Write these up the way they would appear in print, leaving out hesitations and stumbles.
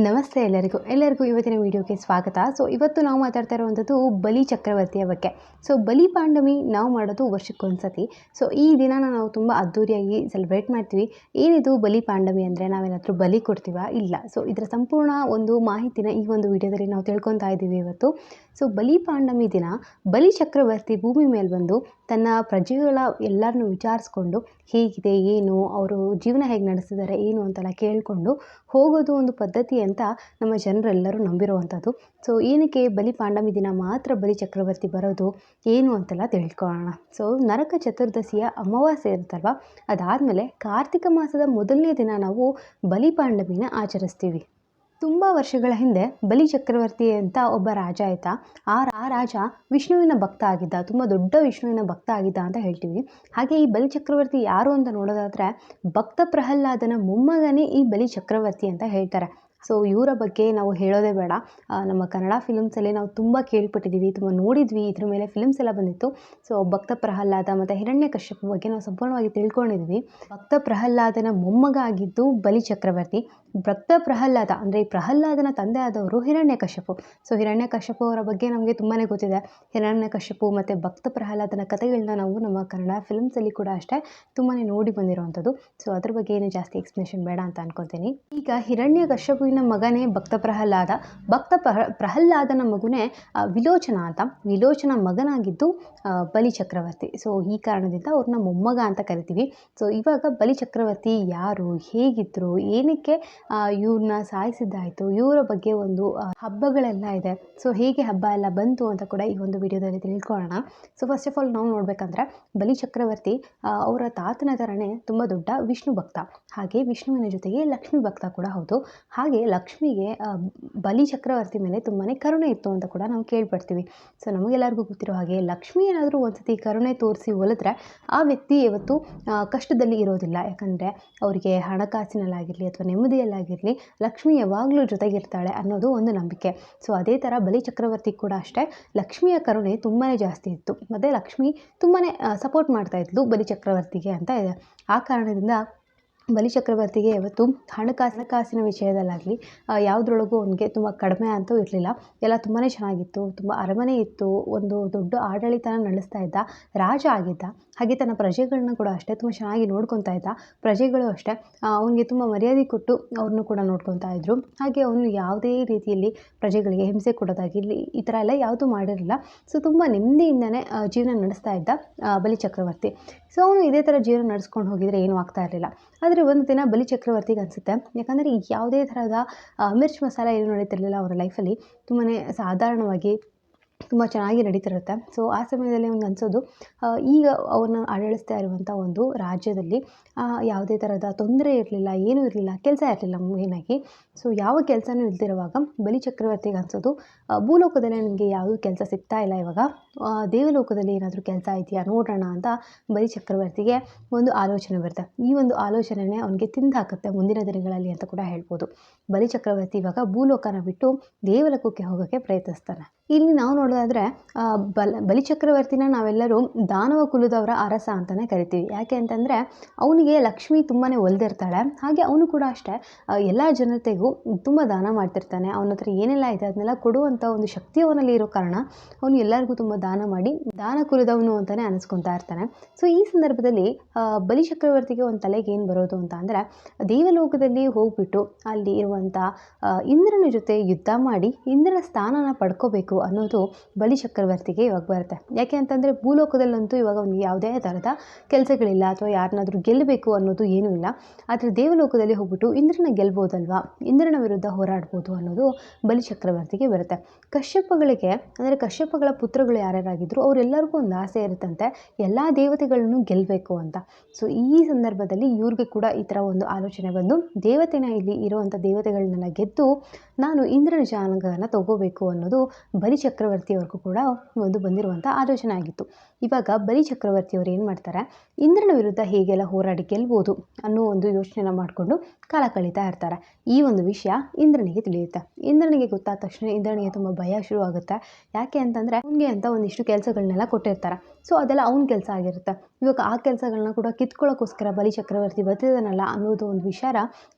ನಮಸ್ತೆ ಎಲ್ಲರಿಗೂ ಇವತ್ತಿನ ವಿಡಿಯೋಗೆ ಸ್ವಾಗತ. ಇವತ್ತು ನಾವು ಮಾತಾಡ್ತಾ ಇರುವಂಥದ್ದು ಬಲಿ ಚಕ್ರವರ್ತಿಯ ಬಗ್ಗೆ. ಬಲಿ ಪಾಂಡಮಿ ನಾವು ಮಾಡೋದು ವರ್ಷಕ್ಕೊಂದು ಸತಿ. ಈ ದಿನನ ನಾವು ತುಂಬ ಅದ್ಧೂರಿಯಾಗಿ ಸೆಲೆಬ್ರೇಟ್ ಮಾಡ್ತೀವಿ. ಏನಿದು ಬಲಿ ಪಾಂಡಮಿ ಅಂದರೆ ನಾವೇನಾದರೂ ಬಲಿ ಕೊಡ್ತೀವಾ? ಇಲ್ಲ. ಇದರ ಸಂಪೂರ್ಣ ಒಂದು ಮಾಹಿತಿನ ಈ ಒಂದು ವಿಡಿಯೋದಲ್ಲಿ ನಾವು ತಿಳ್ಕೊತಾ ಇದ್ದೀವಿ ಇವತ್ತು. ಬಲಿ ಪಾಂಡಮಿ ದಿನ ಬಲಿ ಚಕ್ರವರ್ತಿ ಭೂಮಿ ಮೇಲೆ ಬಂದು ತನ್ನ ಪ್ರಜೆಗಳ ಎಲ್ಲರನ್ನೂ ವಿಚಾರಿಸ್ಕೊಂಡು ಹೇಗಿದೆ, ಏನು, ಅವರು ಜೀವನ ಹೇಗೆ ನಡೆಸ್ತಿದ್ದಾರೆ, ಏನು ಅಂತೆಲ್ಲ ಕೇಳಿಕೊಂಡು ಹೋಗೋದು ಒಂದು ಪದ್ಧತಿ ಅಂತ ನಮ್ಮ ಜನರೆಲ್ಲರೂ ನಂಬಿರುವಂಥದ್ದು. ಏನಕ್ಕೆ ಬಲಿ ಪಾಂಡಮಿ ದಿನ ಮಾತ್ರ ಬಲಿ ಚಕ್ರವರ್ತಿ ಬರೋದು, ಏನು ಅಂತೆಲ್ಲ ತಿಳ್ಕೊಳ್ಳೋಣ. ನರಕ ಚತುರ್ದಶಿಯ ಅಮಾವಾಸ್ಯೆ ಇರುತ್ತಲ್ವ, ಅದಾದಮೇಲೆ ಕಾರ್ತಿಕ ಮಾಸದ ಮೊದಲನೇ ದಿನ ನಾವು ಬಲಿ ಪಾಂಡಮಿನ ಆಚರಿಸ್ತೀವಿ. ತುಂಬ ವರ್ಷಗಳ ಹಿಂದೆ ಬಲಿ ಚಕ್ರವರ್ತಿ ಅಂತ ಒಬ್ಬ ರಾಜ ಇದ್ದ. ಆ ರಾಜ ವಿಷ್ಣುವಿನ ಭಕ್ತ ಆಗಿದ್ದ, ತುಂಬ ದೊಡ್ಡ ವಿಷ್ಣುವಿನ ಭಕ್ತ ಆಗಿದ್ದ ಅಂತ ಹೇಳ್ತೀವಿ. ಹಾಗೆ ಈ ಬಲಿ ಚಕ್ರವರ್ತಿ ಯಾರು ಅಂತ ನೋಡೋದಾದರೆ ಭಕ್ತ ಪ್ರಹ್ಲಾದನ ಮೊಮ್ಮಗನೇ ಈ ಬಲಿ ಚಕ್ರವರ್ತಿ ಅಂತ ಹೇಳ್ತಾರೆ. ಇವರ ಬಗ್ಗೆ ನಾವು ಹೇಳೋದೇ ಬೇಡ. ನಮ್ಮ ಕನ್ನಡ ಫಿಲ್ಮ್ಸಲ್ಲಿ ನಾವು ತುಂಬ ಕೇಳ್ಪಟ್ಟಿದ್ದೀವಿ, ತುಂಬ ನೋಡಿದ್ವಿ, ಇದ್ರ ಮೇಲೆ ಫಿಲ್ಮ್ಸ್ ಎಲ್ಲ ಬಂದಿತ್ತು. ಭಕ್ತ ಪ್ರಹ್ಲಾದ ಮತ್ತು ಹಿರಣ್ಯಕಶ್ಯಪ ಬಗ್ಗೆ ನಾವು ಸಂಪೂರ್ಣವಾಗಿ ತಿಳ್ಕೊಂಡಿದ್ವಿ. ಭಕ್ತ ಪ್ರಹ್ಲಾದನ ಮೊಮ್ಮಗ ಆಗಿದ್ದು ಬಲಿ ಚಕ್ರವರ್ತಿ. ಭಕ್ತ ಪ್ರಹ್ಲಾದ ಅಂದರೆ ಪ್ರಹ್ಲಾದನ ತಂದೆ ಆದವರು ಹಿರಣ್ಯಕಶ್ಯಪು. ಹಿರಣ್ಯಕಶ್ಯಪು ಅವರ ಬಗ್ಗೆ ನಮಗೆ ತುಂಬಾ ಗೊತ್ತಿದೆ. ಹಿರಣ್ಯಕಶ್ಯಪು ಮತ್ತು ಭಕ್ತ ಪ್ರಹ್ಲಾದನ ಕಥೆಗಳನ್ನ ನಾವು ನಮ್ಮ ಕನ್ನಡ ಫಿಲ್ಮ್ಸಲ್ಲಿ ಕೂಡ ಅಷ್ಟೇ ತುಂಬಾ ನೋಡಿ ಬಂದಿರುವಂಥದ್ದು. ಅದ್ರ ಬಗ್ಗೆ ಏನು ಜಾಸ್ತಿ ಎಕ್ಸ್ಪ್ಲನೇಷನ್ ಬೇಡ ಅಂತ ಅನ್ಕೊತೀನಿ. ಈಗ ಹಿರಣ್ಯಕಶ್ಯಪುವಿನ ಮಗನೇ ಭಕ್ತ ಪ್ರಹ್ಲಾದ, ಪ್ರಹ್ಲಾದನ ಮಗುನೇ ವಿಲೋಚನ ಅಂತ. ವಿಲೋಚನ ಮಗನಾಗಿದ್ದು ಬಲಿ ಚಕ್ರವರ್ತಿ. ಈ ಕಾರಣದಿಂದ ಅವ್ರನ್ನ ಮೊಮ್ಮಗ ಅಂತ ಕರಿತೀವಿ. ಇವಾಗ ಬಲಿ ಚಕ್ರವರ್ತಿ ಯಾರು, ಹೇಗಿದ್ರು, ಏನಕ್ಕೆ ಇವ್ರನ್ನ ಸಾಯಿಸಿದ್ದಾಯಿತು, ಇವರ ಬಗ್ಗೆ ಒಂದು ಹಬ್ಬಗಳೆಲ್ಲ ಇದೆ. ಹೇಗೆ ಹಬ್ಬ ಎಲ್ಲ ಬಂತು ಅಂತ ಕೂಡ ಈ ಒಂದು ವಿಡಿಯೋದಲ್ಲಿ ತಿಳ್ಕೊಳ್ಳೋಣ. ಫಸ್ಟ್ ಆಫ್ ಆಲ್ ನಾವು ನೋಡಬೇಕಂದ್ರೆ ಬಲಿ ಚಕ್ರವರ್ತಿ ಅವರ ತಾತನ ಥರನೇ ತುಂಬ ದೊಡ್ಡ ವಿಷ್ಣು ಭಕ್ತ. ಹಾಗೆ ವಿಷ್ಣುವಿನ ಜೊತೆಗೆ ಲಕ್ಷ್ಮೀ ಭಕ್ತ ಕೂಡ ಹೌದು. ಹಾಗೆ ಲಕ್ಷ್ಮಿಗೆ ಬಲಿ ಚಕ್ರವರ್ತಿ ಮೇಲೆ ತುಂಬಾ ಕರುಣೆ ಇತ್ತು ಅಂತ ಕೂಡ ನಾವು ಕೇಳ್ಪಡ್ತೀವಿ. ನಮಗೆಲ್ಲರಿಗೂ ಗೊತ್ತಿರೋ ಹಾಗೆ ಲಕ್ಷ್ಮಿ ಏನಾದರೂ ಒಂದ್ಸತಿ ಕರುಣೆ ತೋರಿಸಿ ಒಲಿದ್ರೆ ಆ ವ್ಯಕ್ತಿ ಯಾವತ್ತು ಕಷ್ಟದಲ್ಲಿ ಇರೋದಿಲ್ಲ. ಯಾಕಂದರೆ ಅವರಿಗೆ ಹಣಕಾಸಿನಲ್ಲಾಗಿರಲಿ ಅಥವಾ ನೆಮ್ಮದಿಯಲ್ಲಾಗಿರಲಿ ಲಕ್ಷ್ಮಿ ಯಾವಾಗಲೂ ಜೊತೆಗಿರ್ತಾಳೆ ಅನ್ನೋದು ಒಂದು ನಂಬಿಕೆ. ಅದೇ ಥರ ಬಲಿ ಚಕ್ರವರ್ತಿ ಕೂಡ ಅಷ್ಟೇ ಲಕ್ಷ್ಮಿಯ ಕರುಣೆ ತುಂಬಾ ಜಾಸ್ತಿ ಇತ್ತು. ಮತ್ತು ಲಕ್ಷ್ಮಿ ತುಂಬಾ ಸಪೋರ್ಟ್ ಮಾಡ್ತಾ ಇದ್ಲು ಬಲಿ ಚಕ್ರವರ್ತಿಗೆ ಅಂತ ಇದೆ. ಆ ಕಾರಣದಿಂದ ಬಲಿ ಚಕ್ರವರ್ತಿಗೆ ಯಾವತ್ತು ಹಣಕಾಸಿನ ವಿಷಯದಲ್ಲಾಗಲಿ ಯಾವುದ್ರೊಳಗೂ ಅವನಿಗೆ ತುಂಬ ಕಡಿಮೆ ಅಂತೂ ಇರಲಿಲ್ಲ. ಎಲ್ಲ ತುಂಬಾ ಚೆನ್ನಾಗಿತ್ತು. ತುಂಬ ಅರಮನೆ ಇತ್ತು, ಒಂದು ದೊಡ್ಡ ಆಡಳಿತನ ನಡೆಸ್ತಾ ಇದ್ದ ರಾಜ ಆಗಿದ್ದ. ಹಾಗೆ ತನ್ನ ಪ್ರಜೆಗಳನ್ನ ಕೂಡ ಅಷ್ಟೇ ತುಂಬ ಚೆನ್ನಾಗಿ ನೋಡ್ಕೊತಾ ಇದ್ದ. ಪ್ರಜೆಗಳು ಅಷ್ಟೇ ಅವನಿಗೆ ತುಂಬ ಮರ್ಯಾದೆ ಕೊಟ್ಟು ಅವ್ರನ್ನೂ ಕೂಡ ನೋಡ್ಕೊತಾ ಇದ್ರು. ಹಾಗೆ ಅವನು ಯಾವುದೇ ರೀತಿಯಲ್ಲಿ ಪ್ರಜೆಗಳಿಗೆ ಹಿಂಸೆ ಕೊಡೋದಾಗಿರಲಿ ಈ ಥರ ಎಲ್ಲ ಯಾವುದೂ ಮಾಡಿರಲಿಲ್ಲ. ತುಂಬ ನೆಮ್ಮದಿಯಿಂದನೇ ಜೀವನ ನಡೆಸ್ತಾ ಇದ್ದ ಬಲಿ ಚಕ್ರವರ್ತಿ. ಅವನು ಇದೇ ಥರ ಜೀವನ ನಡೆಸ್ಕೊಂಡು ಹೋಗಿದರೆ ಏನೂ ಆಗ್ತಾ ಇರಲಿಲ್ಲ. ಆದರೆ ಒಂದು ದಿನ ಬಲಿ ಚಕ್ರವರ್ತಿಗೆ ಅನಿಸುತ್ತೆ, ಯಾಕಂದರೆ ಯಾವುದೇ ಥರದ ಮಿರ್ಚ್ ಮಸಾಲ ಏನು ನಡೀತಿರಲಿಲ್ಲ ಅವರ ಲೈಫಲ್ಲಿ. ತುಂಬಾ ಸಾಧಾರಣವಾಗಿ ತುಂಬ ಚೆನ್ನಾಗಿ ನಡೀತಿರುತ್ತೆ. ಆ ಸಮಯದಲ್ಲಿ ಅವ್ನಿಗೆ ಅನಿಸೋದು, ಈಗ ಅವ್ರನ್ನ ಆಡಳಿಸ್ತಾ ಇರುವಂಥ ಒಂದು ರಾಜ್ಯದಲ್ಲಿ ಯಾವುದೇ ಥರದ ತೊಂದರೆ ಇರಲಿಲ್ಲ, ಏನೂ ಇರಲಿಲ್ಲ, ಕೆಲಸ ಇರಲಿಲ್ಲ ಮೇಯ್ನಾಗಿ. ಯಾವ ಕೆಲಸನೂ ಇಲ್ದಿರುವಾಗ ಬಲಿ ಚಕ್ರವರ್ತಿಗೆ ಅನಿಸೋದು, ಭೂಲೋಕದಲ್ಲಿ ನನಗೆ ಯಾವುದೂ ಕೆಲಸ ಸಿಗ್ತಾ ಇಲ್ಲ, ಇವಾಗ ದೇವಲೋಕದಲ್ಲಿ ಏನಾದರೂ ಕೆಲಸ ಇದೆಯಾ ನೋಡೋಣ ಅಂತ ಬಲಿ ಚಕ್ರವರ್ತಿಗೆ ಒಂದು ಆಲೋಚನೆ ಬರುತ್ತೆ. ಈ ಒಂದು ಆಲೋಚನೆನೇ ಅವನಿಗೆ ತಿಂದಾಕುತ್ತೆ ಮುಂದಿನ ದಿನಗಳಲ್ಲಿ ಅಂತ ಕೂಡ ಹೇಳ್ಬೋದು. ಬಲಿ ಚಕ್ರವರ್ತಿ ಇವಾಗ ಭೂಲೋಕನ ಬಿಟ್ಟು ದೇವಲೋಕಕ್ಕೆ ಹೋಗೋಕ್ಕೆ ಪ್ರಯತ್ನಿಸ್ತಾನೆ. ಇಲ್ಲಿ ನಾವು ನೋಡೋದಾದರೆ ಬಲಿ ಚಕ್ರವರ್ತಿನ ನಾವೆಲ್ಲರೂ ದಾನವ ಕುಲದವರ ಅರಸ ಅಂತಲೇ ಕರಿತೀವಿ. ಯಾಕೆ ಅಂತಂದರೆ ಅವನಿಗೆ ಲಕ್ಷ್ಮಿ ತುಂಬಾ ಒಲ್ದಿರ್ತಾಳೆ. ಹಾಗೆ ಅವನು ಕೂಡ ಅಷ್ಟೇ ಎಲ್ಲ ಜನತೆಗೂ ತುಂಬ ದಾನ ಮಾಡ್ತಿರ್ತಾನೆ. ಅವನ ಹತ್ರ ಏನೆಲ್ಲ ಇದೆ ಅದನ್ನೆಲ್ಲ ಕೊಡುವಂಥ ಒಂದು ಶಕ್ತಿ ಅವನಲ್ಲಿ ಇರೋ ಕಾರಣ ಅವನು ಎಲ್ಲರಿಗೂ ತುಂಬ ದಾನ ಮಾಡಿ ದಾನ ಕುಲದವನು ಅಂತಲೇ ಅನಿಸ್ಕೊತಾ ಇರ್ತಾನೆ. ಈ ಸಂದರ್ಭದಲ್ಲಿ ಬಲಿ ಚಕ್ರವರ್ತಿಗೆ ಒಂದು ತಲೆಗೆ ಏನು ಬರೋದು ಅಂತ ಅಂದರೆ, ದೇವಲೋಕದಲ್ಲಿ ಹೋಗ್ಬಿಟ್ಟು ಅಲ್ಲಿ ಇರುವಂಥ ಇಂದ್ರನ ಜೊತೆ ಯುದ್ಧ ಮಾಡಿ ಇಂದ್ರನ ಸ್ಥಾನನ ಪಡ್ಕೋಬೇಕು ಅನ್ನೋದು ಬಲಿ ಚಕ್ರವರ್ತಿಗೆ ಇವಾಗ ಬರುತ್ತೆ. ಯಾಕೆ ಅಂತಂದರೆ ಭೂಲೋಕದಲ್ಲಂತೂ ಇವಾಗ ಅವನಿಗೆ ಯಾವುದೇ ಥರದ ಕೆಲಸಗಳಿಲ್ಲ ಅಥವಾ ಯಾರನ್ನಾದರೂ ಗೆಲ್ಲಬೇಕು ಅನ್ನೋದು ಏನೂ ಇಲ್ಲ. ಆದರೆ ದೇವಲೋಕದಲ್ಲಿ ಹೋಗ್ಬಿಟ್ಟು ಇಂದ್ರನ ಗೆಲ್ಬೋದಲ್ವಾ, ಇಂದ್ರನ ವಿರುದ್ಧ ಹೋರಾಡ್ಬೋದು ಅನ್ನೋದು ಬಲಿ ಚಕ್ರವರ್ತಿಗೆ ಬರುತ್ತೆ. ಕಶ್ಯಪಗಳಿಗೆ ಅಂದರೆ ಕಶ್ಯಪಗಳ ಪುತ್ರಗಳು ಯಾರ್ಯಾರಾಗಿದ್ರು ಅವರೆಲ್ಲರಿಗೂ ಒಂದು ಆಸೆ ಇರುತ್ತಂತೆ, ಎಲ್ಲ ದೇವತೆಗಳನ್ನು ಗೆಲ್ಲಬೇಕು ಅಂತ. ಈ ಸಂದರ್ಭದಲ್ಲಿ ಇವ್ರಿಗೆ ಕೂಡ ಈ ಥರ ಒಂದು ಆಲೋಚನೆ ಬಂದು, ದೇವತೆನ ಇಲ್ಲಿ ಇರುವಂಥ ದೇವತೆಗಳನ್ನೆಲ್ಲ ಗೆದ್ದು ನಾನು ಇಂದ್ರನ ಜಾಗನ ತಗೋಬೇಕು ಅನ್ನೋದು ಬಲಿ ಚಕ್ರವರ್ತಿಯವ್ರಿಗೂ ಕೂಡ ಒಂದು ಬಂದಿರುವಂಥ ಆಲೋಚನೆ ಆಗಿತ್ತು. ಇವಾಗ ಬಲಿ ಚಕ್ರವರ್ತಿಯವರು ಏನು ಮಾಡ್ತಾರೆ, ಇಂದ್ರನ ವಿರುದ್ಧ ಹೇಗೆಲ್ಲ ಹೋರಾಡಿ ಗೆಲ್ಬೋದು ಅನ್ನೋ ಒಂದು ಯೋಚನೆನ ಮಾಡಿಕೊಂಡು ಕಾಲ ಕಳೀತಾ ಇರ್ತಾರೆ. ಈ ಒಂದು ವಿಷಯ ಇಂದ್ರನಿಗೆ ತಿಳಿಯುತ್ತೆ. ಇಂದ್ರನಿಗೆ ಗೊತ್ತಾದ ತಕ್ಷಣ ಇಂದ್ರನಿಗೆ ತುಂಬ ಭಯ ಶುರು ಆಗುತ್ತೆ. ಯಾಕೆ ಅಂತಂದರೆ ಅವನಿಗೆ ಅಂತ ಒಂದಿಷ್ಟು ಕೆಲಸಗಳನ್ನೆಲ್ಲ ಕೊಟ್ಟಿರ್ತಾರೆ. ಸೊ ಅದೆಲ್ಲ ಅವನ ಕೆಲಸ ಆಗಿರುತ್ತೆ. ಇವಾಗ ಆ ಕೆಲಸಗಳನ್ನ ಕೂಡ ಕಿತ್ಕೊಳ್ಳೋಕ್ಕೋಸ್ಕರ ಬಲಿ ಚಕ್ರವರ್ತಿ ಬರ್ತಿದ್ದಾನಲ್ಲ ಅನ್ನೋದು ಒಂದು ವಿಚಾರ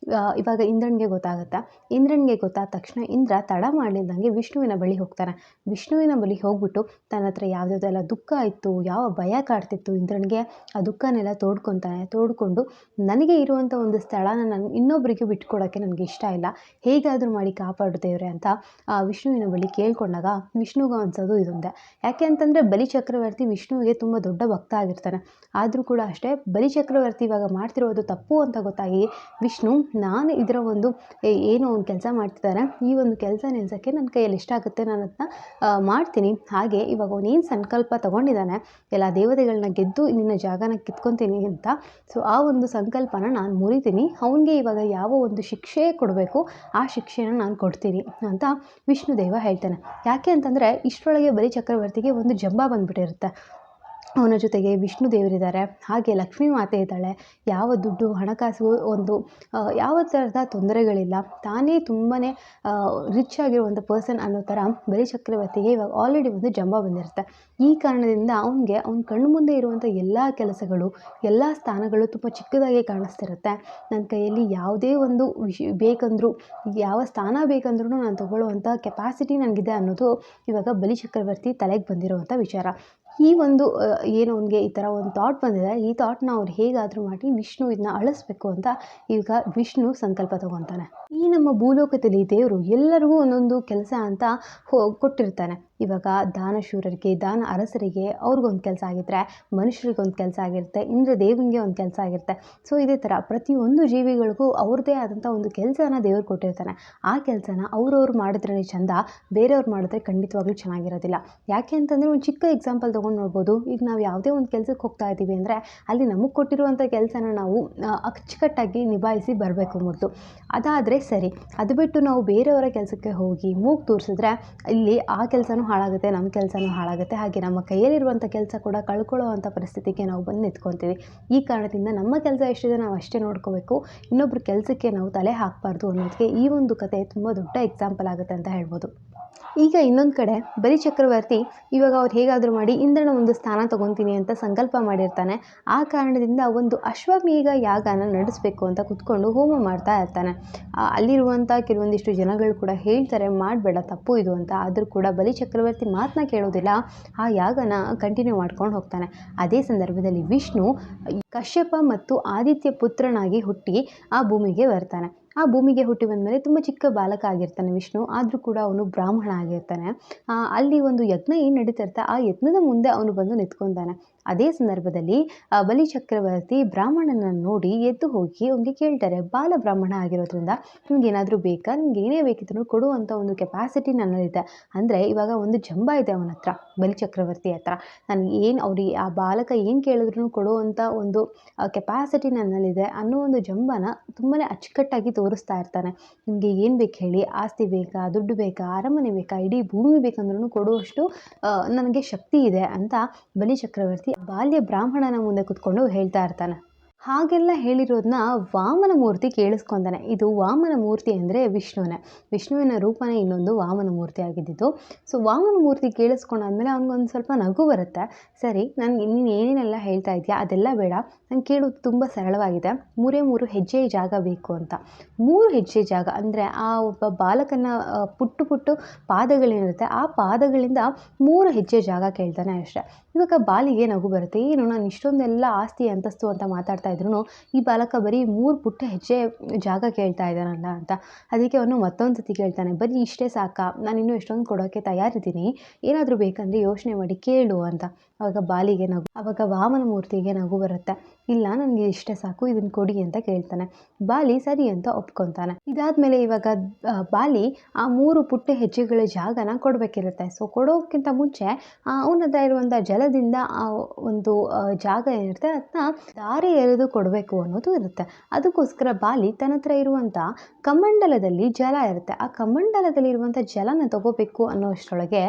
ಇವಾಗ ಇಂದ್ರನಿಗೆ ಗೊತ್ತಾಗುತ್ತೆ. ಇಂದ್ರನಿಗೆ ಗೊತ್ತಾದ ತಕ್ಷಣ ಇಂದ್ರ ತಡ ಮಾಡಲಿದ್ದಂಗೆ ವಿಷ್ಣುವಿನ ಬಳಿ ಹೋಗ್ತಾನೆ. ವಿಷ್ಣುವಿನ ಬಳಿ ಹೋಗ್ಬಿಟ್ಟು ತನ್ನ ಹತ್ರ ಯಾವುದೆಲ್ಲ ದುಃಖ ಇತ್ತು, ಯಾವ ಭಯ ಕಾಡ್ತಿತ್ತು ಇಂದ್ರನಿಗೆ, ಆ ದುಃಖನೆಲ್ಲ ತೋಡ್ಕೊಂಡು ನನಗೆ ಇರುವಂಥ ಒಂದು ಸ್ಥಳನ ನಾನು ಇನ್ನೊಬ್ಬರಿಗೆ ಬಿಟ್ಕೊಡೋಕ್ಕೆ ನನಗೆ ಇಷ್ಟ ಇಲ್ಲ, ಹೇಗಾದರೂ ಮಾಡಿ ಕಾಪಾಡು ದೇವ್ರೆ ಅಂತ ವಿಷ್ಣುವಿನ ಬಳಿ ಕೇಳ್ಕೊಂಡಾಗ ವಿಷ್ಣುಗೆ ಅನ್ಸೋದು ಇದೊಂದೇ. ಯಾಕೆ ಅಂತಂದರೆ ಬಲಿ ಚಕ್ರವರ್ತಿ ವಿಷ್ಣುವಿಗೆ ತುಂಬ ದೊಡ್ಡ ಭಕ್ತ ಆಗಿರ್ತಾನೆ. ಆದರೂ ಕೂಡ ಅಷ್ಟೇ ಬಲಿ ಚಕ್ರವರ್ತಿ ಇವಾಗ ಮಾಡ್ತಿರೋದು ತಪ್ಪು ಅಂತ ಗೊತ್ತಾಗಿ ವಿಷ್ಣು ನಾನು ಇದರ ಒಂದು ಏನು ಒಂದು ಕೆಲಸ ಮಾಡ್ತಿದ್ದಾರೆ, ಈ ಒಂದು ಕೆಲಸ ನಿಲ್ಸೋಕ್ಕೆ ನನ್ನ ಕೈಯಲ್ಲಿ ಎಷ್ಟಾಗುತ್ತೆ ನಾನು ಅದನ್ನ ಮಾಡ್ತೀನಿ. ಹಾಗೆ ಇವಾಗ ಅವನೇನು ಸಂಕಲ್ಪ ತೊಗೊಂಡಿದ್ದಾನೆ ಎಲ್ಲ ದೇವತೆಗಳನ್ನ ಗೆದ್ದು ನಿನ್ನ ಜಾಗನ ಕಿತ್ಕೊತೀನಿ ಅಂತ, ಸೊ ಆ ಒಂದು ಸಂಕಲ್ಪನ ನಾನು ಮುರಿತೀನಿ, ಅವನಿಗೆ ಇವಾಗ ಯಾವ ಒಂದು ಶಿಕ್ಷೆ ಕೊಡಬೇಕು ಆ ಶಿಕ್ಷೆನ ನಾನು ಕೊಡ್ತೀನಿ ಅಂತ ವಿಷ್ಣುದೇವ ಹೇಳ್ತಾನೆ. ಯಾಕೆ ಅಂತಂದರೆ ಇಷ್ಟರೊಳಗೆ ಬಲಿ ಚಕ್ರವರ್ತಿಗೆ ಒಂದು ಜಂಬ ಬಂದುಬಿಟ್ಟಿರುತ್ತೆ. ಅವನ ಜೊತೆಗೆ ವಿಷ್ಣು ದೇವರಿದ್ದಾರೆ, ಹಾಗೆ ಲಕ್ಷ್ಮೀ ಮಾತೆ ಇದ್ದಾಳೆ, ಯಾವ ದುಡ್ಡು ಹಣಕಾಸು ಒಂದು ಯಾವ ಥರದ ತೊಂದರೆಗಳಿಲ್ಲ, ತಾನೇ ತುಂಬಾ ರಿಚ್ ಆಗಿರುವಂಥ ಪರ್ಸನ್ ಅನ್ನೋ ಥರ ಬಲಿ ಚಕ್ರವರ್ತಿಗೆ ಇವಾಗ ಆಲ್ರೆಡಿ ಒಂದು ಜಂಬ ಬಂದಿರುತ್ತೆ. ಈ ಕಾರಣದಿಂದ ಅವನ ಕಣ್ಣು ಮುಂದೆ ಇರುವಂಥ ಎಲ್ಲ ಕೆಲಸಗಳು ಎಲ್ಲ ಸ್ಥಾನಗಳು ತುಂಬ ಚಿಕ್ಕದಾಗಿ ಕಾಣಿಸ್ತಿರುತ್ತೆ. ನನ್ನ ಕೈಯಲ್ಲಿ ಯಾವುದೇ ಒಂದು ಬೇಕಂದರೂ ಯಾವ ಸ್ಥಾನ ಬೇಕಂದ್ರೂ ನಾನು ತಗೊಳ್ಳುವಂಥ ಕೆಪಾಸಿಟಿ ನನಗಿದೆ ಅನ್ನೋದು ಇವಾಗ ಬಲಿ ಚಕ್ರವರ್ತಿ ತಲೆಗೆ ಬಂದಿರುವಂಥ ವಿಚಾರ. ಈ ಒಂದು ಏನು ಅವನಿಗೆ ಈ ಥರ ಒಂದು ಥಾಟ್ ಬಂದಿದೆ, ಈ ಥಾಟ್ನ ಅವ್ರು ಹೇಗಾದರೂ ಮಾಡಿ ವಿಷ್ಣು ಇದನ್ನ ಅಳಿಸ್ಬೇಕು ಅಂತ ಈಗ ವಿಷ್ಣು ಸಂಕಲ್ಪ ತಗೊತಾನೆ. ಈ ನಮ್ಮ ಭೂಲೋಕದಲ್ಲಿ ದೇವರು ಎಲ್ಲರಿಗೂ ಒಂದೊಂದು ಕೆಲಸ ಅಂತ ಕೊಟ್ಟಿರ್ತಾನೆ. ಇವಾಗ ದಾನಶೂರರಿಗೆ, ದಾನ ಅರಸರಿಗೆ ಅವ್ರಿಗೊಂದು ಕೆಲಸ ಆಗಿದ್ದರೆ ಮನುಷ್ಯರಿಗೊಂದು ಕೆಲಸ ಆಗಿರುತ್ತೆ, ಇಂದ್ರ ದೇವನಿಗೆ ಒಂದು ಕೆಲಸ ಆಗಿರುತ್ತೆ. ಸೊ ಇದೇ ಥರ ಪ್ರತಿಯೊಂದು ಜೀವಿಗಳಿಗೂ ಅವ್ರದ್ದೇ ಆದಂಥ ಒಂದು ಕೆಲಸನ ದೇವ್ರು ಕೊಟ್ಟಿರ್ತಾನೆ. ಆ ಕೆಲಸನ ಅವ್ರವ್ರು ಮಾಡಿದ್ರೆ ಚೆಂದ, ಬೇರೆಯವ್ರು ಮಾಡಿದ್ರೆ ಖಂಡಿತವಾಗ್ಲೂ ಚೆನ್ನಾಗಿರೋದಿಲ್ಲ. ಯಾಕೆ ಅಂತಂದರೆ ಒಂದು ಚಿಕ್ಕ ಎಕ್ಸಾಂಪಲ್ ತೊಗೊಂಡು ನೋಡ್ಬೋದು. ಈಗ ನಾವು ಯಾವುದೇ ಒಂದು ಕೆಲಸಕ್ಕೆ ಹೋಗ್ತಾ ಇದ್ದೀವಿ ಅಂದರೆ ಅಲ್ಲಿ ನಮಗೆ ಕೊಟ್ಟಿರುವಂಥ ಕೆಲಸನ ನಾವು ಅಚ್ಚುಕಟ್ಟಾಗಿ ನಿಭಾಯಿಸಿ ಬರಬೇಕು ಮೊದಲು. ಅದಾದರೆ ಸರಿ, ಅದು ಬಿಟ್ಟು ನಾವು ಬೇರೆಯವರ ಕೆಲಸಕ್ಕೆ ಹೋಗಿ ಮೂಗು ತೋರಿಸಿದ್ರೆ ಇಲ್ಲಿ ಆ ಕೆಲಸನೂ ಹಾಳಾಗುತ್ತೆ, ನಮ್ಮ ಕೆಲಸನೂ ಹಾಳಾಗುತ್ತೆ, ಹಾಗೆ ನಮ್ಮ ಕೈಯಲ್ಲಿರುವಂಥ ಕೆಲಸ ಕೂಡ ಕಳ್ಕೊಳ್ಳೋವಂಥ ಪರಿಸ್ಥಿತಿಗೆ ನಾವು ಬಂದು ನಿಂತ್ಕೊತೀವಿ. ಈ ಕಾರಣದಿಂದ ನಮ್ಮ ಕೆಲಸ ಎಷ್ಟಿದೆ ನಾವು ಅಷ್ಟೇ ನೋಡ್ಕೋಬೇಕು, ಇನ್ನೊಬ್ಬರ ಕೆಲಸಕ್ಕೆ ನಾವು ತಲೆ ಹಾಕಬಾರ್ದು ಅನ್ನೋದಕ್ಕೆ ಈ ಒಂದು ಕತೆ ತುಂಬ ದೊಡ್ಡ ಎಕ್ಸಾಂಪಲ್ ಆಗುತ್ತೆ ಅಂತ ಹೇಳ್ಬೋದು. ಈಗ ಇನ್ನೊಂದು ಕಡೆ ಬಲಿ ಚಕ್ರವರ್ತಿ ಇವಾಗ ಅವ್ರು ಹೇಗಾದರೂ ಮಾಡಿ ಇಂದ್ರನ ಒಂದು ಸ್ಥಾನ ತೊಗೊತೀನಿ ಅಂತ ಸಂಕಲ್ಪ ಮಾಡಿರ್ತಾನೆ. ಆ ಕಾರಣದಿಂದ ಒಂದು ಅಶ್ವಮೇಧ ಯಾಗನ ನಡೆಸಬೇಕು ಅಂತ ಕೂತ್ಕೊಂಡು ಹೋಮ ಮಾಡ್ತಾ ಇರ್ತಾನೆ. ಅಲ್ಲಿರುವಂಥ ಕೆಲವೊಂದಿಷ್ಟು ಜನಗಳು ಕೂಡ ಹೇಳ್ತಾರೆ ಮಾಡಬೇಡ ತಪ್ಪು ಇದು ಅಂತ. ಆದರೂ ಕೂಡ ಬಲಿ ಚಕ್ರವರ್ತಿ ಮಾತನ್ನ ಕೇಳೋದಿಲ್ಲ, ಆ ಯಾಗನ ಕಂಟಿನ್ಯೂ ಮಾಡ್ಕೊಂಡು ಹೋಗ್ತಾನೆ. ಅದೇ ಸಂದರ್ಭದಲ್ಲಿ ವಿಷ್ಣು ಕಶ್ಯಪ ಮತ್ತು ಆದಿತ್ಯ ಪುತ್ರನಾಗಿ ಹುಟ್ಟಿ ಆ ಭೂಮಿಗೆ ಬರ್ತಾನೆ. ಆ ಭೂಮಿಗೆ ಹುಟ್ಟಿ ಬಂದಮೇಲೆ ತುಂಬ ಚಿಕ್ಕ ಬಾಲಕ ಆಗಿರ್ತಾನೆ ವಿಷ್ಣು, ಆದರೂ ಕೂಡ ಅವನು ಬ್ರಾಹ್ಮಣ ಆಗಿರ್ತಾನೆ. ಅಲ್ಲಿ ಒಂದು ಯಜ್ಞ ಏನು ನಡೀತಾ ಇರ್ತಾ ಆ ಯಜ್ಞದ ಮುಂದೆ ಅವನು ಬಂದು ನಿಂತ್ಕೊತಾನೆ. ಅದೇ ಸಂದರ್ಭದಲ್ಲಿ ಬಲಿ ಚಕ್ರವರ್ತಿ ಬ್ರಾಹ್ಮಣನನ್ನು ನೋಡಿ ಎದ್ದು ಹೋಗಿ ಅವನಿಗೆ ಕೇಳ್ತಾರೆ, ಬಾಲ ಬ್ರಾಹ್ಮಣ ಆಗಿರೋದ್ರಿಂದ ನಿಮ್ಗೆ ಏನಾದರೂ ಬೇಕಾ, ನಿಮ್ಗೆ ಏನೇ ಬೇಕಿದ್ರು ಕೊಡುವಂಥ ಒಂದು ಕೆಪಾಸಿಟಿ ನನ್ನಲ್ಲಿದೆ. ಅಂದರೆ ಇವಾಗ ಒಂದು ಜಂಬ ಇದೆ ಅವನ ಹತ್ರ, ಬಲಿ ಚಕ್ರವರ್ತಿ ಹತ್ರ. ನನಗೆ ಏನು ಅವ್ರಿಗೆ ಆ ಬಾಲಕ ಏನು ಕೇಳಿದ್ರು ಕೊಡುವಂಥ ಒಂದು ಕೆಪಾಸಿಟಿ ನನ್ನಲ್ಲಿದೆ ಅನ್ನೋ ಒಂದು ಜಂಬನ ತುಂಬಾ ಅಚ್ಚುಕಟ್ಟಾಗಿ ತೋರಿಸ್ತಾ ಇರ್ತಾನೆ. ನಿಮಗೆ ಏನು ಬೇಕು ಹೇಳಿ, ಆಸ್ತಿ ಬೇಕಾ, ದುಡ್ಡು ಬೇಕಾ, ಅರಮನೆ ಬೇಕಾ, ಇಡೀ ಭೂಮಿ ಬೇಕಂದ್ರೂ ಕೊಡುವಷ್ಟು ನನಗೆ ಶಕ್ತಿ ಇದೆ ಅಂತ ಬಲಿ ಚಕ್ರವರ್ತಿ ಬಾಲ್ಯ ಬ್ರಾಹ್ಮಣನ ಮುಂದೆ ಕೂತ್ಕೊಂಡು ಹೇಳ್ತಾ ಇರ್ತಾನೆ. ಹಾಗೆಲ್ಲ ಹೇಳಿರೋದನ್ನ ವಾಮನ ಮೂರ್ತಿ ಕೇಳಿಸ್ಕೊಂತಾನೆ. ಇದು ವಾಮನ ಮೂರ್ತಿ ಅಂದರೆ ವಿಷ್ಣುವಿನ ರೂಪನೇ ಇನ್ನೊಂದು ವಾಮನ ಮೂರ್ತಿ ಆಗಿದ್ದಿದ್ದು. ಸೊ ವಾಮನ ಮೂರ್ತಿ ಕೇಳಿಸ್ಕೊಂಡಾದ್ಮೇಲೆ ಅವ್ನಿಗೊಂದು ಸ್ವಲ್ಪ ನಗು ಬರುತ್ತೆ. ಸರಿ, ನನಗೆ ನೀನು ಏನೇನೆಲ್ಲ ಹೇಳ್ತಾ ಇದೆಯಾ ಅದೆಲ್ಲ ಬೇಡ, ನಾನು ಕೇಳೋದು ತುಂಬ ಸರಳವಾಗಿದೆ. 3 ಹೆಜ್ಜೆ ಜಾಗ ಬೇಕು ಅಂತ. 3 ಹೆಜ್ಜೆ ಜಾಗ ಅಂದರೆ ಆ ಒಬ್ಬ ಬಾಲಕನ ಪುಟ್ಟು ಪಾದಗಳೇನಿರುತ್ತೆ ಆ ಪಾದಗಳಿಂದ 3 ಹೆಜ್ಜೆ ಜಾಗ ಕೇಳ್ತಾನೆ ಅಷ್ಟೇ. ಇವಾಗ ಬಾಲಿಗೆ ನಗು ಬರುತ್ತೆ. ಏನು ನಾನು ಇಷ್ಟೊಂದೆಲ್ಲ ಆಸ್ತಿ ಅಂತಸ್ತು ಅಂತ ಮಾತಾಡ್ತಾ ಇದ್ರು ಈ ಬಾಲಕ ಬರೀ 3 ಪುಟ್ಟ ಹೆಜ್ಜೆ ಜಾಗ ಕೇಳ್ತಾ ಇದ್ದಾನಲ್ಲ ಅಂತ. ಅದಕ್ಕೆ ಅವನು ಮತ್ತೊಂದು ಸತಿ ಕೇಳ್ತಾನೆ, ಬರೀ ಇಷ್ಟೇ ಸಾಕಾ, ನಾನು ಇನ್ನೂ ಎಷ್ಟೊಂದು ಕೊಡೋಕ್ಕೆ ತಯಾರಿದ್ದೀನಿ, ಏನಾದರೂ ಬೇಕಂದರೆ ಯೋಚನೆ ಮಾಡಿ ಕೇಳು ಅಂತ. ಆವಾಗ ಬಾಲಿಗೆ ನಗು, ಆವಾಗ ವಾಮನ ಮೂರ್ತಿಗೆ ನಗು ಬರುತ್ತೆ. ಇಲ್ಲ ನನಗೆ ಇಷ್ಟೇ ಸಾಕು, ಇದನ್ನು ಕೊಡಿ ಅಂತ ಕೇಳ್ತಾನೆ. ಬಾಲಿ ಸರಿ ಅಂತ ಒಪ್ಕೊತಾನೆ. ಇದಾದ್ಮೇಲೆ ಇವಾಗ ಬಾಲಿ ಆ 3 ಪುಟ್ಟ ಹೆಜ್ಜೆಗಳ ಜಾಗನ ಕೊಡಬೇಕಿರುತ್ತೆ. ಸೊ ಕೊಡೋಕ್ಕಿಂತ ಮುಂಚೆ ಅವನ ಹತ್ರ ಇರುವಂಥ ಜಲದಿಂದ ಆ ಒಂದು ಜಾಗ ಏನಿರುತ್ತೆ ಅದನ್ನ ದಾರಿ ಎರೆದು ಕೊಡಬೇಕು ಅನ್ನೋದು ಇರುತ್ತೆ. ಅದಕ್ಕೋಸ್ಕರ ಬಾಲಿ ತನ್ನ ಹತ್ರ ಇರುವಂಥ ಕಮಂಡಲದಲ್ಲಿ ಜಲ ಇರುತ್ತೆ. ಆ ಕಮಂಡಲದಲ್ಲಿ ಇರುವಂಥ ಜಲನ ತಗೋಬೇಕು ಅನ್ನೋಷ್ಟರೊಳಗೆ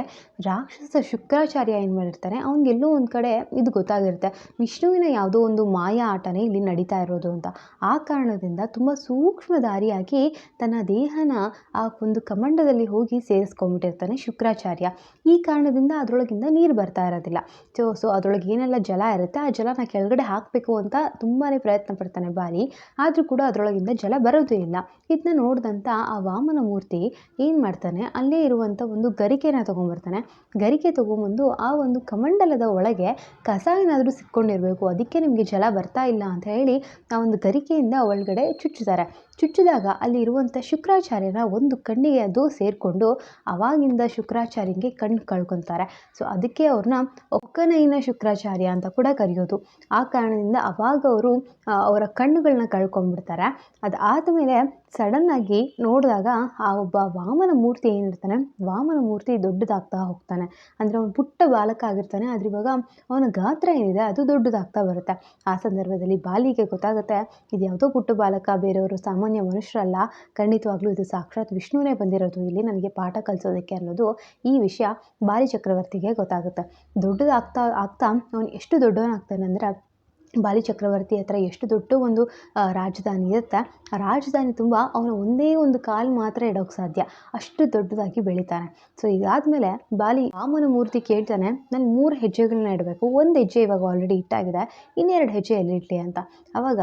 ರಾಕ್ಷಸ ಶುಕ್ರಾಚಾರ್ಯ ಏನು ಮಾಡಿರ್ತಾನೆ, ಅವ್ನಿಗೆಲ್ಲೋ ಒಂದು ಕಡೆ ಇದು ಗೊತ್ತಾಗಿರುತ್ತೆ, ವಿಷ್ಣುವಿನ ಯಾವುದೋ ಒಂದು ಮಾಯಾ ಆಟನೇ ಇಲ್ಲಿ ನಡೀತಾ ಇರೋದು ಅಂತ. ಆ ಕಾರಣದಿಂದ ತುಂಬ ಸೂಕ್ಷ್ಮ ದಾರಿಯಾಗಿ ತನ್ನ ದೇಹನ ಆ ಒಂದು ಕಮಂಡದಲ್ಲಿ ಹೋಗಿ ಸೇರಿಸ್ಕೊಂಡ್ಬಿಟ್ಟಿರ್ತಾನೆ ಶುಕ್ರಾಚಾರ್ಯ. ಈ ಕಾರಣದಿಂದ ಅದರೊಳಗಿಂದ ನೀರು ಬರ್ತಾ ಇರೋದಿಲ್ಲ. ಸೊ ಅದರೊಳಗೆ ಏನೆಲ್ಲ ಜಲ ಇರುತ್ತೆ ಆ ಜಲನ ಕೆಳಗಡೆ ಹಾಕಬೇಕು ಅಂತ ತುಂಬಾ ಪ್ರಯತ್ನ ಪಡ್ತಾನೆ ಬಾಲಿ. ಆದರೂ ಕೂಡ ಅದರೊಳಗಿಂದ ಜಲ ಬರೋದೇ ಇಲ್ಲ. ಇದನ್ನ ನೋಡಿದಂಥ ಆ ವಾಮನ ಮೂರ್ತಿ ಏನು ಮಾಡ್ತಾನೆ, ಅಲ್ಲೇ ಇರುವಂಥ ಒಂದು ಗರಿಕೆನ ತೊಗೊಂಬರ್ತಾನೆ. ಗರಿಕೆ ತೊಗೊಂಬಂದು ಆ ಒಂದು ಕಮಂಡಲದ ಒಳಗೆ ಕಸ ಏನಾದರೂ ಸಿಕ್ಕೊಂಡಿರಬೇಕು, ಅದಕ್ಕೆ ನಿಮಗೆ ಜಲ ಬರ್ತಾ ಇಲ್ಲ ಅಂತ ಹೇಳಿ ಆ ಒಂದು ಗರಿಕೆಯಿಂದ ಒಳಗಡೆ ಚುಚ್ಚುತ್ತಾರೆ. ಚುಚ್ಚಿದಾಗ ಅಲ್ಲಿ ಇರುವಂಥ ಶುಕ್ರಾಚಾರ್ಯನ ಒಂದು ಕಣ್ಣಿಗೆ ಅದು ಸೇರಿಕೊಂಡು ಅವಾಗಿಂದ ಶುಕ್ರಾಚಾರ್ಯನಿಗೆ ಕಣ್ಣು ಕಳ್ಕೊತಾರೆ. ಸೊ ಅದಕ್ಕೆ ಅವ್ರನ್ನ ಒಕ್ಕನೈನ ಶುಕ್ರಾಚಾರ್ಯ ಅಂತ ಕೂಡ ಕರೆಯೋದು. ಆ ಕಾರಣದಿಂದ ಅವಾಗ ಅವರು ಅವರ ಕಣ್ಣುಗಳನ್ನ ಕಳ್ಕೊಂಡ್ಬಿಡ್ತಾರೆ. ಅದಾದಮೇಲೆ ಸಡನ್ನಾಗಿ ನೋಡಿದಾಗ ಆ ಒಬ್ಬ ವಾಮನ ಮೂರ್ತಿ ಏನಿರ್ತಾನೆ, ವಾಮನ ಮೂರ್ತಿ ದೊಡ್ಡದಾಗ್ತಾ ಹೋಗ್ತಾನೆ. ಅಂದರೆ ಅವನು ಪುಟ್ಟ ಬಾಲಕ ಆಗಿರ್ತಾನೆ, ಆದರೆ ಇವಾಗ ಅವನ ಗಾತ್ರ ಏನಿದೆ ಅದು ದೊಡ್ಡದಾಗ್ತಾ ಬರುತ್ತೆ. ಆ ಸಂದರ್ಭದಲ್ಲಿ ಬಾಲಿಗೆ ಗೊತ್ತಾಗುತ್ತೆ, ಇದು ಯಾವುದೋ ಪುಟ್ಟ ಬಾಲಕ, ಬೇರೆಯವರು ಸಾಮಾನ್ಯ ಮನುಷ್ಯರಲ್ಲ, ಖಂಡಿತವಾಗ್ಲೂ ಇದು ಸಾಕ್ಷಾತ್ ವಿಷ್ಣುವೇ ಬಂದಿರೋದು ಇಲ್ಲಿ ನನಗೆ ಪಾಠ ಕಲಿಸೋದಕ್ಕೆ ಅನ್ನೋದು ಈ ವಿಷಯ ಬಾಲಿ ಚಕ್ರವರ್ತಿಗೆ ಗೊತ್ತಾಗುತ್ತೆ. ದೊಡ್ಡದಾಗ್ತಾ ಆಗ್ತಾ ಅವನು ಎಷ್ಟು ದೊಡ್ಡವನಾಗ್ತಾನೆ ಅಂದರೆ, ಬಾಲಿ ಚಕ್ರವರ್ತಿ ಹತ್ರ ಎಷ್ಟು ದೊಡ್ಡ ಒಂದು ರಾಜಧಾನಿ ಇರುತ್ತೆ, ಆ ರಾಜಧಾನಿ ತುಂಬ ಅವನ ಒಂದೇ ಒಂದು ಕಾಲು ಮಾತ್ರ ಇಡೋಕ್ಕೆ ಸಾಧ್ಯ, ಅಷ್ಟು ದೊಡ್ಡದಾಗಿ ಬೆಳಿತಾನೆ. ಸೊ ಇದಾದಮೇಲೆ ಬಾಲಿ ವಾಮನ ಮೂರ್ತಿ ಕೇಳ್ತಾನೆ, ನಾನು 3 ಹೆಜ್ಜೆಗಳನ್ನ ಇಡಬೇಕು, 1 ಹೆಜ್ಜೆ ಇವಾಗ ಆಲ್ರೆಡಿ ಇಟ್ಟಾಗಿದೆ, ಇನ್ನೆರಡು ಹೆಜ್ಜೆ ಎಲ್ಲಿ ಇಡಲಿ ಅಂತ. ಆವಾಗ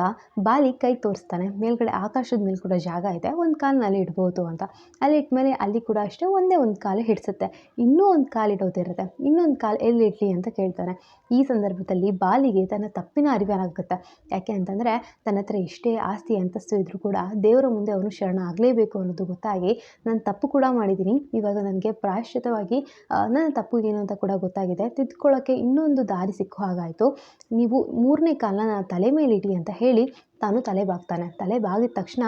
ಬಾಲಿ ಕೈ ತೋರಿಸ್ತಾನೆ, ಮೇಲ್ಗಡೆ ಆಕಾಶದ ಮೇಲೆ ಕೂಡ ಜಾಗ ಇದೆ, ಒಂದು ಕಾಲನ್ನ ಅಲ್ಲಿ ಇಡ್ಬೋದು ಅಂತ. ಅಲ್ಲಿ ಇಟ್ಮೇಲೆ ಅಲ್ಲಿ ಕೂಡ ಅಷ್ಟೇ ಒಂದೇ ಒಂದು ಕಾಲು ಹಿಡಿಸುತ್ತೆ, ಇನ್ನೂ ಒಂದು ಕಾಲು ಇಡೋದಿರುತ್ತೆ, ಇನ್ನೊಂದು ಕಾಲು ಎಲ್ಲಿ ಇಡಲಿ ಅಂತ ಕೇಳ್ತಾನೆ. ಈ ಸಂದರ್ಭದಲ್ಲಿ ಬಾಲಿಗೆ ತನ್ನ ತಪ್ಪಿನ ಅರಿವಾಗುತ್ತೆ. ಯಾಕೆ ಅಂತಂದರೆ ತನ್ನ ಹತ್ರ ಎಷ್ಟೇ ಆಸ್ತಿ ಅಂತಸ್ತು ಇದ್ರೂ ಕೂಡ ದೇವರ ಮುಂದೆ ಅವನು ಶರಣ ಆಗಲೇಬೇಕು ಅನ್ನೋದು ಗೊತ್ತಾಗಿ, ನಾನು ತಪ್ಪು ಕೂಡ ಮಾಡಿದ್ದೀನಿ, ಇವಾಗ ನನಗೆ ಪ್ರಾಯಶ್ಚಿತವಾಗಿ ನನ್ನ ತಪ್ಪು ಏನು ಅಂತ ಕೂಡ ಗೊತ್ತಾಗಿದೆ, ತಿದ್ದುಕೊಳ್ಳೋಕ್ಕೆ ಇನ್ನೊಂದು ದಾರಿ ಸಿಕ್ಕೋ ಹಾಗಾಯಿತು, ನೀವು 3ನೇ ಕಾಲನ್ನ ನನ್ನ ತಲೆ ಮೇಲೆ ಇಡಿ ಅಂತ ಹೇಳಿ ತಾನು ತಲೆ ಬಾಗ್ತಾನೆ. ತಲೆ ಬಾಗಿದ ತಕ್ಷಣ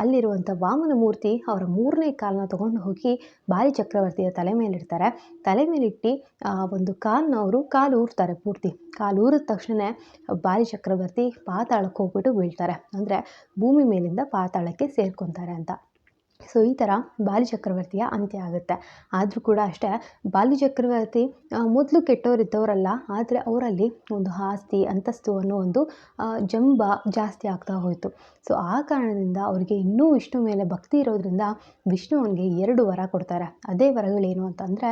ಅಲ್ಲಿರುವಂಥ ವಾಮನ ಮೂರ್ತಿ ಅವರ 3ನೇ ಕಾಲನ್ನ ತೊಗೊಂಡು ಹೋಗಿ ಬಾಲಿ ಚಕ್ರವರ್ತಿಯ ತಲೆ ಮೇಲಿಡ್ತಾರೆ. ತಲೆ ಮೇಲಿಟ್ಟು ಒಂದು ಕಾಲನ್ನ ಅವರು ಕಾಲು ಊರ್ತಾರೆ. ಪೂರ್ತಿ ಕಾಲು ಊರಿದ ತಕ್ಷಣ ಬಾಲಿ ಚಕ್ರವರ್ತಿ ಪಾತಾಳಕ್ಕೆ ಹೋಗ್ಬಿಟ್ಟು ಬೀಳ್ತಾರೆ. ಅಂದರೆ ಭೂಮಿ ಮೇಲಿಂದ ಪಾತಾಳಕ್ಕೆ ಸೇರ್ಕೊತಾರೆ ಅಂತ. ಸೊ ಈ ಥರ ಬಾಲಿ ಚಕ್ರವರ್ತಿಯ ಅಂತ್ಯ ಆಗುತ್ತೆ. ಆದರೂ ಕೂಡ ಅಷ್ಟೇ, ಬಾಲಿ ಚಕ್ರವರ್ತಿ ಮೊದಲು ಕೆಟ್ಟವರಿದ್ದವರಲ್ಲ, ಆದರೆ ಅವರಲ್ಲಿ ಒಂದು ಆಸ್ತಿ ಅಂತಸ್ತು ಅನ್ನೋ ಒಂದು ಜಂಬ ಜಾಸ್ತಿ ಆಗ್ತಾ ಹೋಯಿತು. ಸೊ ಆ ಕಾರಣದಿಂದ ಅವರಿಗೆ ಇನ್ನೂ ವಿಷ್ಣು ಮೇಲೆ ಭಕ್ತಿ ಇರೋದ್ರಿಂದ ವಿಷ್ಣು ಅವನಿಗೆ 2 ವರ ಕೊಡ್ತಾರೆ. ಅದೇ ವರಗಳೇನು ಅಂತಂದರೆ,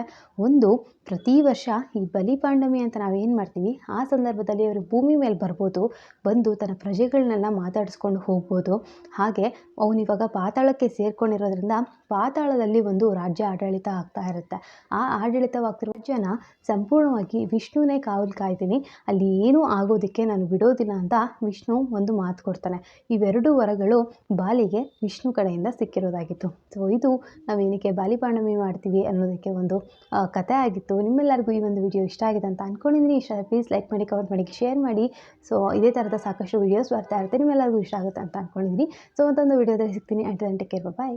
ಒಂದು, ಪ್ರತಿ ವರ್ಷ ಈ ಬಲಿಪಾಂಡಮಿ ಅಂತ ನಾವೇನು ಮಾಡ್ತೀವಿ ಆ ಸಂದರ್ಭದಲ್ಲಿ ಅವರು ಭೂಮಿ ಮೇಲೆ ಬರ್ಬೋದು, ಬಂದು ತನ್ನ ಪ್ರಜೆಗಳನ್ನೆಲ್ಲ ಮಾತಾಡಿಸ್ಕೊಂಡು ಹೋಗ್ಬೋದು. ಹಾಗೆ ಅವನಿವಾಗ ಪಾತಾಳಕ್ಕೆ ಸೇರ್ಕೊಂಡಿರೋದ್ರಿಂದ ಪಾತಾಳದಲ್ಲಿ ಒಂದು ರಾಜ್ಯ ಆಡಳಿತ ಆಗ್ತಾ ಇರುತ್ತೆ. ಆ ಆಡಳಿತವಾಗ್ತಿರೋ ರಾಜ್ಯನ ಸಂಪೂರ್ಣವಾಗಿ ವಿಷ್ಣುವೇ ಕಾವಲು ಕಾಯ್ತೀನಿ, ಅಲ್ಲಿ ಏನೂ ಆಗೋದಕ್ಕೆ ನಾನು ಬಿಡೋದಿಲ್ಲ ಅಂತ ವಿಷ್ಣು ಒಂದು ಮಾತು ಕೊಡ್ತಾನೆ. ಇವೆರಡೂ ವರಗಳು ಬಾಲಿಗೆ ವಿಷ್ಣು ಕಡೆಯಿಂದ ಸಿಕ್ಕಿರೋದಾಗಿತ್ತು. ಸೊ ಇದು ನಾವೇನಕ್ಕೆ ಬಲಿಪಾಂಡಮಿ ಮಾಡ್ತೀವಿ ಅನ್ನೋದಕ್ಕೆ ಒಂದು ಕಥೆ ಆಗಿತ್ತು. ನಿಮ್ಮೆಲ್ಲರಿಗೂ ಈ ಒಂದು ವಿಡಿಯೋ ಇಷ್ಟ ಆಗಿದೆ ಅಂತ ಅಂದ್ಕೊಂಡಿದ್ದೀನಿ. ಇಷ್ಟ ಪ್ಲೀಸ್ ಲೈಕ್ ಮಾಡಿ, ಕಮೆಂಟ್ ಮಾಡಿ, ಶೇರ್ ಮಾಡಿ. ಸೊ ಇದೇ ಥರದ ಸಾಕಷ್ಟು ವೀಡಿಯೋಸ್ ಬರ್ತಾ ಇರುತ್ತೆ, ನಿಮ್ಮೆಲ್ಲರಿಗೂ ಇಷ್ಟ ಆಗುತ್ತೆ ಅಂತ ಅಂದ್ಕೊಂಡಿದ್ದೀನಿ. ಸೊ ಮತ್ತೊಂದು ವಿಡಿಯೋದಲ್ಲಿ ಸಿಗ್ತೀನಿ. ಅಂಟಿಲ್ ದೆನ್ ಟೇಕ್ ಕೇರ್, ಬಾಯ್.